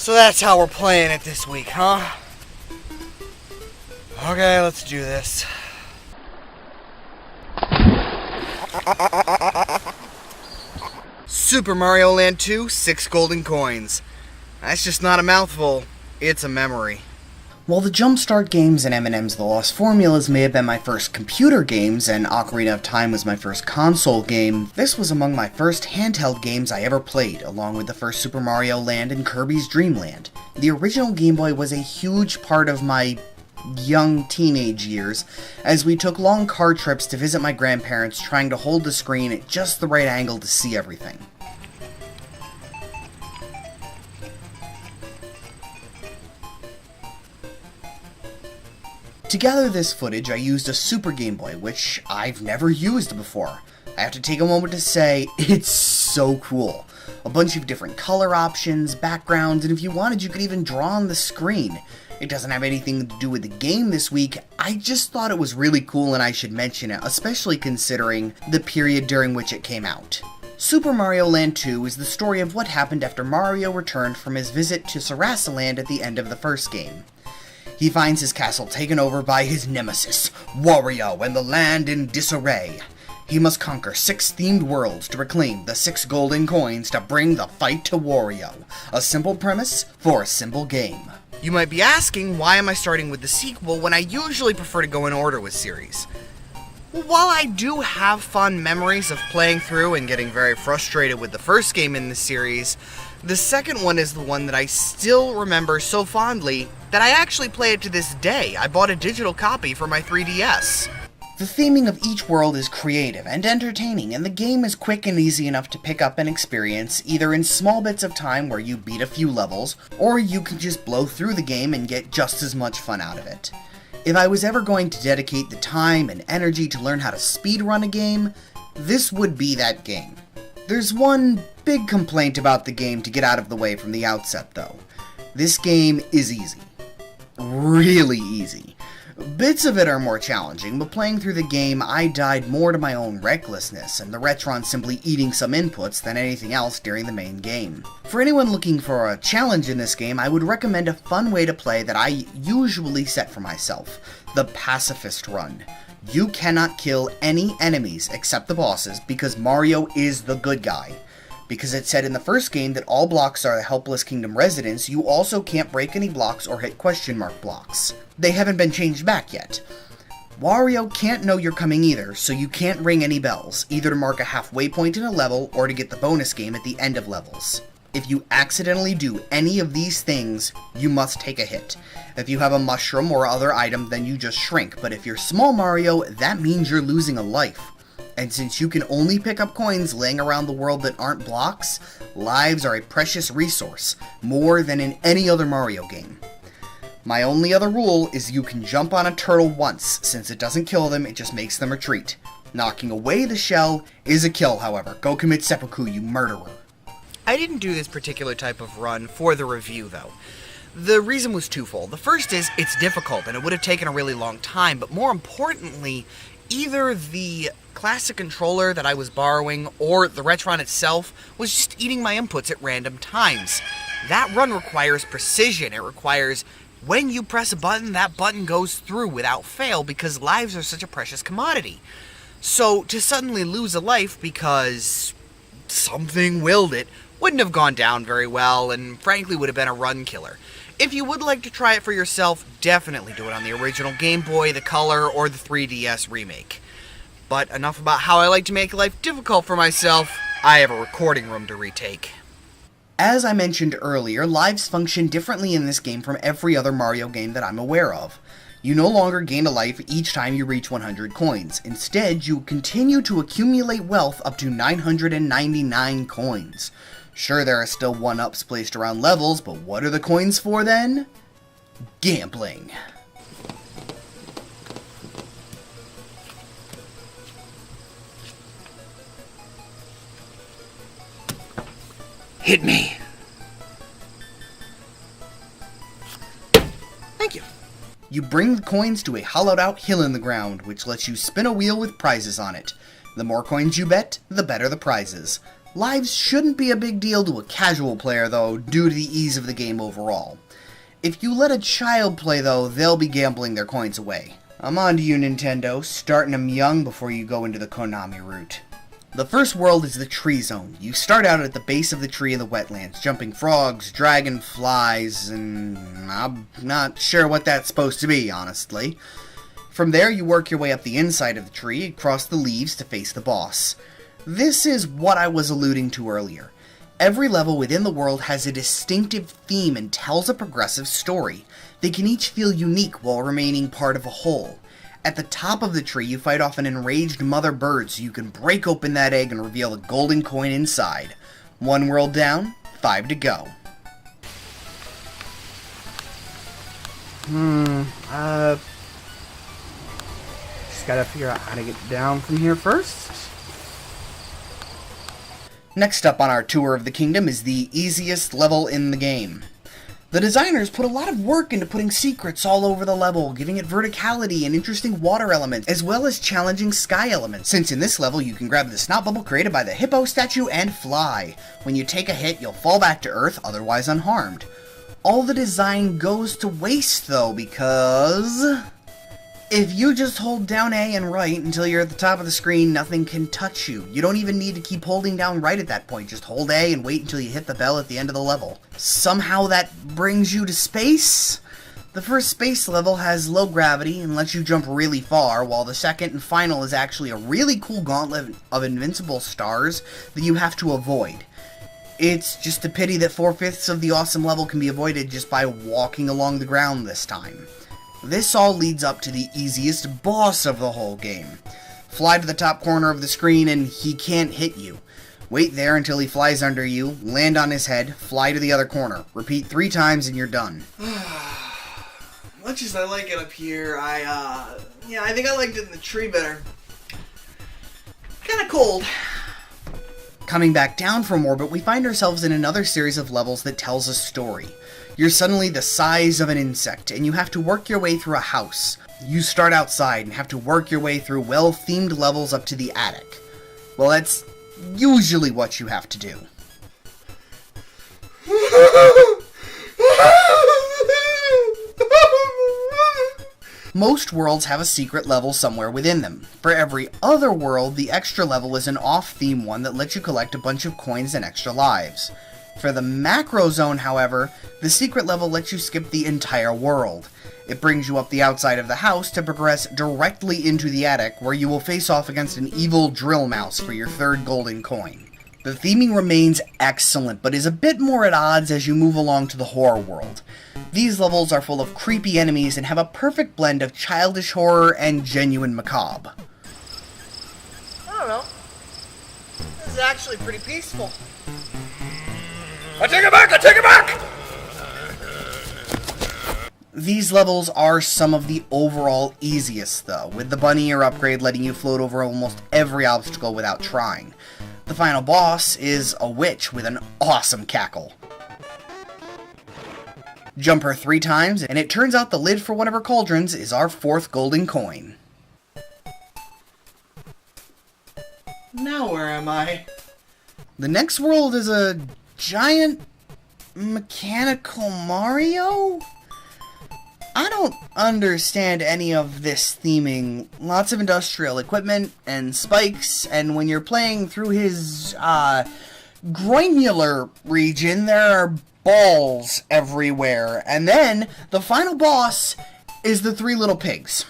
So that's how we're playing it this week, huh? Okay, let's do this. Super Mario Land 2, 6 golden coins. That's just not a mouthful, it's a memory. While the Jumpstart games and M&M's The Lost Formulas may have been my first computer games, and Ocarina of Time was my first console game, this was among my first handheld games I ever played, along with the first Super Mario Land and Kirby's Dream Land. The original Game Boy was a huge part of my young teenage years, as we took long car trips to visit my grandparents, trying to hold the screen at just the right angle to see everything. To gather this footage, I used a Super Game Boy, which I've never used before. I have to take a moment to say, it's so cool. A bunch of different color options, backgrounds, and if you wanted, you could even draw on the screen. It doesn't have anything to do with the game this week, I just thought it was really cool and I should mention it, especially considering the period during which it came out. Super Mario Land 2 is the story of what happened after Mario returned from his visit to Sarasaland at the end of the first game. He finds his castle taken over by his nemesis, Wario, and the land in disarray. He must conquer 6 themed worlds to reclaim the 6 golden coins to bring the fight to Wario. A simple premise for a simple game. You might be asking, why am I starting with the sequel when I usually prefer to go in order with series? Well, while I do have fond memories of playing through and getting very frustrated with the first game in the series, the second one is the one that I still remember so fondly that I actually play it to this day. I bought a digital copy for my 3DS. The theming of each world is creative and entertaining, and the game is quick and easy enough to pick up and experience, either in small bits of time where you beat a few levels, or you can just blow through the game and get just as much fun out of it. If I was ever going to dedicate the time and energy to learn how to speedrun a game, this would be that game. There's one big complaint about the game to get out of the way from the outset, though. This game is easy. Really easy. Bits of it are more challenging, but playing through the game, I died more to my own recklessness, and the Retron simply eating some inputs than anything else during the main game. For anyone looking for a challenge in this game, I would recommend a fun way to play that I usually set for myself, the Pacifist Run. You cannot kill any enemies except the bosses, because Mario is the good guy. Because it said in the first game that all blocks are the Helpless Kingdom residents, you also can't break any blocks or hit question mark blocks. They haven't been changed back yet. Wario can't know you're coming either, so you can't ring any bells, either to mark a halfway point in a level or to get the bonus game at the end of levels. If you accidentally do any of these things, you must take a hit. If you have a mushroom or other item, then you just shrink, but if you're Small Mario, that means you're losing a life. And since you can only pick up coins laying around the world that aren't blocks, lives are a precious resource, more than in any other Mario game. My only other rule is you can jump on a turtle once, since it doesn't kill them, it just makes them retreat. Knocking away the shell is a kill, however. Go commit seppuku, you murderer. I didn't do this particular type of run for the review, though. The reason was twofold. The first is, it's difficult, and it would have taken a really long time, but more importantly, either the classic controller that I was borrowing or the Retron itself was just eating my inputs at random times. That run requires precision. It requires when you press a button, that button goes through without fail because lives are such a precious commodity. So to suddenly lose a life because something willed it wouldn't have gone down very well and frankly would have been a run killer. If you would like to try it for yourself, definitely do it on the original Game Boy, the Color, or the 3DS remake. But enough about how I like to make life difficult for myself. I have a recording room to retake. As I mentioned earlier, lives function differently in this game from every other Mario game that I'm aware of. You no longer gain a life each time you reach 100 coins. Instead, you continue to accumulate wealth up to 999 coins. Sure, there are still 1-ups placed around levels, but what are the coins for then? Gambling. Hit me. Thank you. You bring the coins to a hollowed-out hill in the ground, which lets you spin a wheel with prizes on it. The more coins you bet, the better the prizes. Lives shouldn't be a big deal to a casual player though, due to the ease of the game overall. If you let a child play though, they'll be gambling their coins away. I'm on to you, Nintendo, starting them young before you go into the Konami route. The first world is the Tree Zone. You start out at the base of the tree in the wetlands, jumping frogs, dragonflies, and I'm not sure what that's supposed to be, honestly. From there, you work your way up the inside of the tree, across the leaves to face the boss. This is what I was alluding to earlier. Every level within the world has a distinctive theme and tells a progressive story. They can each feel unique while remaining part of a whole. At the top of the tree, you fight off an enraged mother bird so you can break open that egg and reveal a golden coin inside. 1 world down, 5 to go. Just gotta figure out how to get down from here first. Next up on our tour of the kingdom is the easiest level in the game. The designers put a lot of work into putting secrets all over the level, giving it verticality and interesting water elements, as well as challenging sky elements, since in this level you can grab the snot bubble created by the hippo statue and fly. When you take a hit, you'll fall back to Earth, otherwise unharmed. All the design goes to waste though, because if you just hold down A and right until you're at the top of the screen, nothing can touch you. You don't even need to keep holding down right at that point. Just hold A and wait until you hit the bell at the end of the level. Somehow that brings you to space? The first space level has low gravity and lets you jump really far, while the second and final is actually a really cool gauntlet of invincible stars that you have to avoid. It's just a pity that 4/5 of the awesome level can be avoided just by walking along the ground this time. This all leads up to the easiest boss of the whole game. Fly to the top corner of the screen and he can't hit you. Wait there until he flies under you, land on his head, fly to the other corner. Repeat 3 times and you're done. Much as I like it up here, I think I liked it in the tree better. Kinda cold. Coming back down from orbit, we find ourselves in another series of levels that tells a story. You're suddenly the size of an insect, and you have to work your way through a house. You start outside and have to work your way through well-themed levels up to the attic. Well, that's usually what you have to do. Most worlds have a secret level somewhere within them. For every other world, the extra level is an off-theme one that lets you collect a bunch of coins and extra lives. For the macro zone, however, the secret level lets you skip the entire world. It brings you up the outside of the house to progress directly into the attic, where you will face off against an evil drill mouse for your 3rd golden coin. The theming remains excellent, but is a bit more at odds as you move along to the horror world. These levels are full of creepy enemies and have a perfect blend of childish horror and genuine macabre. I don't know. This is actually pretty peaceful. I take it back! I take it back! These levels are some of the overall easiest though, with the bunny ear upgrade letting you float over almost every obstacle without trying. The final boss is a witch with an awesome cackle. Jump her 3 times, and it turns out the lid for one of her cauldrons is our 4th golden coin. Now where am I? The next world is a giant mechanical Mario? I don't understand any of this theming. Lots of industrial equipment and spikes, and when you're playing through his groinular region, there are balls everywhere. And then the final boss is the 3 little pigs.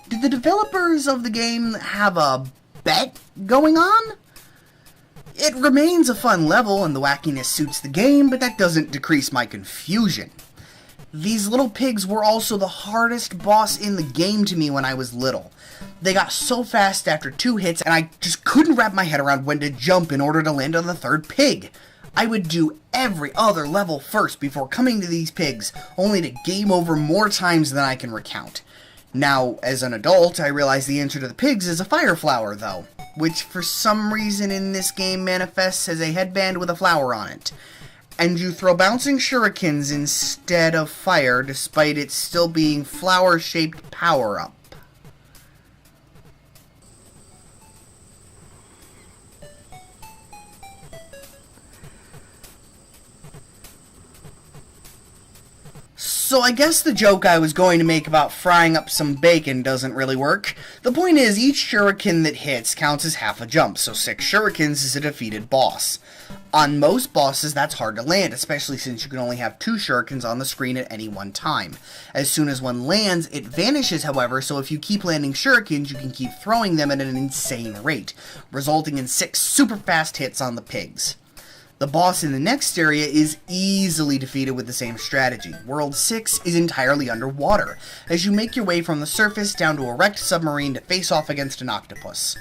Did the developers of the game have a bet going on? It remains a fun level and the wackiness suits the game, but that doesn't decrease my confusion. These little pigs were also the hardest boss in the game to me when I was little. They got so fast after 2 hits, and I just couldn't wrap my head around when to jump in order to land on the 3rd pig. I would do every other level first before coming to these pigs, only to game over more times than I can recount. Now, as an adult, I realize the answer to the pigs is a fire flower, though, which for some reason in this game manifests as a headband with a flower on it. And you throw bouncing shurikens instead of fire, despite it still being flower-shaped power-up. So I guess the joke I was going to make about frying up some bacon doesn't really work. The point is, each shuriken that hits counts as half a jump, so 6 shurikens is a defeated boss. On most bosses, that's hard to land, especially since you can only have 2 shurikens on the screen at any one time. As soon as one lands, it vanishes, however, so if you keep landing shurikens, you can keep throwing them at an insane rate, resulting in 6 super fast hits on the pigs. The boss in the next area is easily defeated with the same strategy. World 6 is entirely underwater, as you make your way from the surface down to a wrecked submarine to face off against an octopus.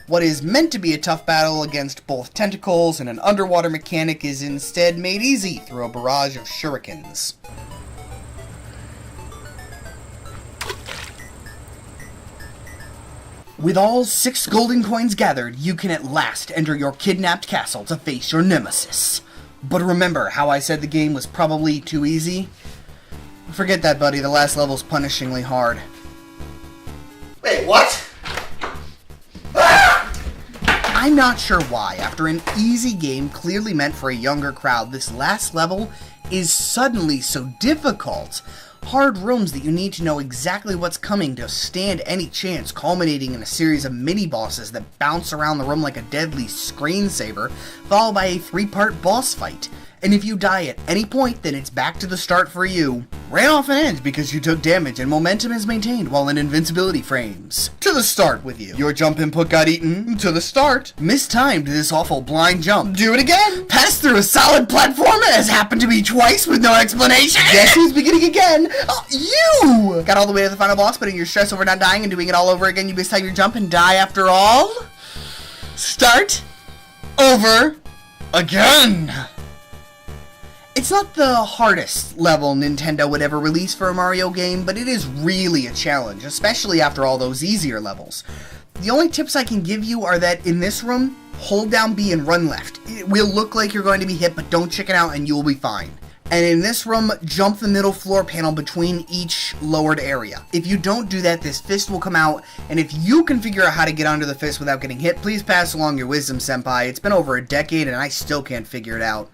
What is meant to be a tough battle against both tentacles and an underwater mechanic is instead made easy through a barrage of shurikens. With all 6 golden coins gathered, you can at last enter your kidnapped castle to face your nemesis. But remember how I said the game was probably too easy? Forget that, buddy. The last level's punishingly hard. Wait, what? I'm not sure why, after an easy game clearly meant for a younger crowd, this last level is suddenly so difficult. Hard rooms that you need to know exactly what's coming to stand any chance, culminating in a series of mini-bosses that bounce around the room like a deadly screensaver, followed by a 3-part boss fight. And if you die at any point, then it's back to the start for you. Ran off and ends because you took damage, and momentum is maintained while in invincibility frames. To the start with you. Your jump input got eaten. To the start. Mistimed this awful blind jump. Do it again. Pass through a solid platform that has happened to me twice with no explanation. Guess who's beginning again? You! Got all the way to the final boss, putting your stress over not dying and doing it all over again. You mistime your jump and die after all? Start over again. It's not the hardest level Nintendo would ever release for a Mario game, but it is really a challenge, especially after all those easier levels. The only tips I can give you are that in this room, hold down B and run left. It will look like you're going to be hit, but don't chicken out and you'll be fine. And in this room, jump the middle floor panel between each lowered area. If you don't do that, this fist will come out, and if you can figure out how to get under the fist without getting hit, please pass along your wisdom, senpai. It's been over a decade and I still can't figure it out.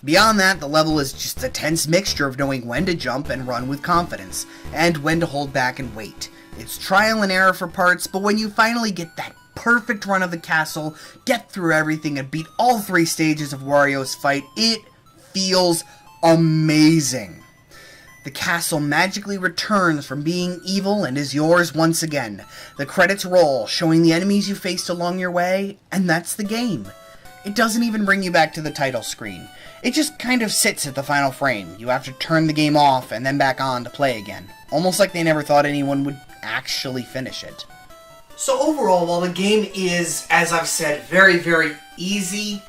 Beyond that, the level is just a tense mixture of knowing when to jump and run with confidence, and when to hold back and wait. It's trial and error for parts, but when you finally get that perfect run of the castle, get through everything, and beat all 3 stages of Wario's fight, it feels amazing. The castle magically returns from being evil and is yours once again. The credits roll, showing the enemies you faced along your way, and that's the game. It doesn't even bring you back to the title screen. It just kind of sits at the final frame. You have to turn the game off and then back on to play again. Almost like they never thought anyone would actually finish it. So overall, while the game is, as I've said, very, very easy,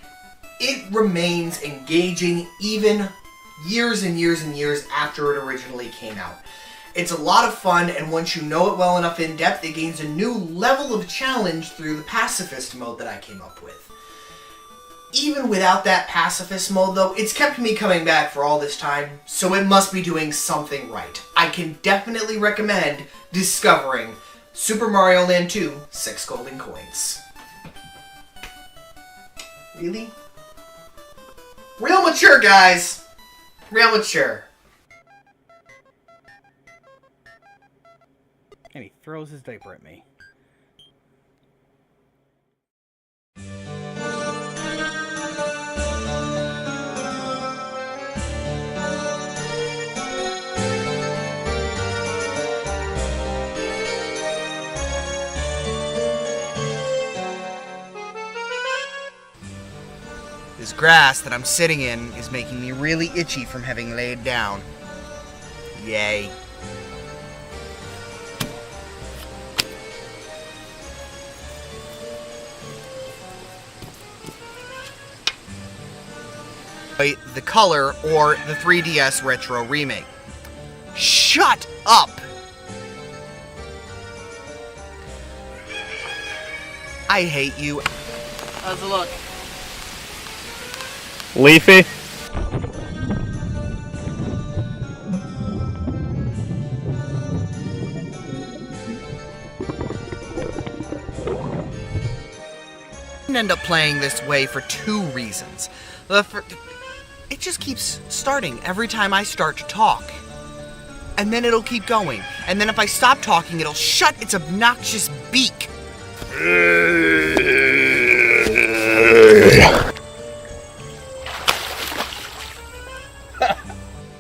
it remains engaging even years and years and years after it originally came out. It's a lot of fun, and once you know it well enough in depth, it gains a new level of challenge through the pacifist mode that I came up with. Even without that pacifist mode, though, it's kept me coming back for all this time, so it must be doing something right. I can definitely recommend discovering Super Mario Land 2 6 Golden Coins. Really? Real mature, guys! Real mature. And he throws his diaper at me. This grass that I'm sitting in is making me really itchy from having laid down. Yay. The Color or the 3DS Retro Remake. Shut up! I hate you. How's it look? Leafy. I end up playing this way for 2 reasons. It just keeps starting every time I start to talk. and then it'll keep going. And then if I stop talking, it'll shut its obnoxious beak.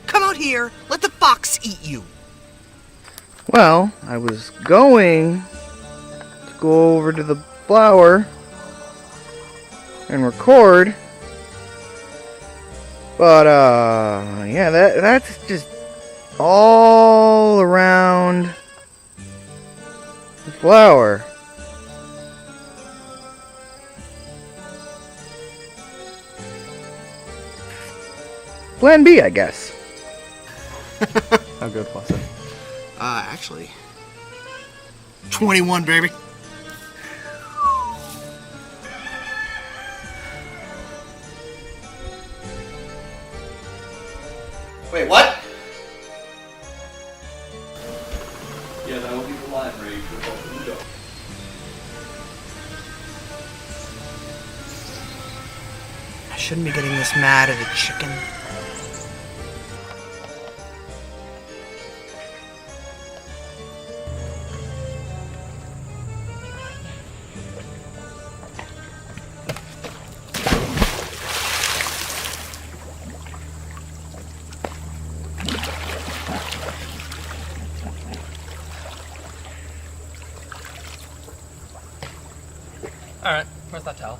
Come out here. Let the fox eat you. Well, I was going to go over to the flower and record, but yeah, that's just all around the flower. Plan B, I guess. How good was it? Actually, 21, baby. Wait, what? Yeah, that will be the line rate for both the dogs. I shouldn't be getting this mad at a chicken. Alright, where's that towel?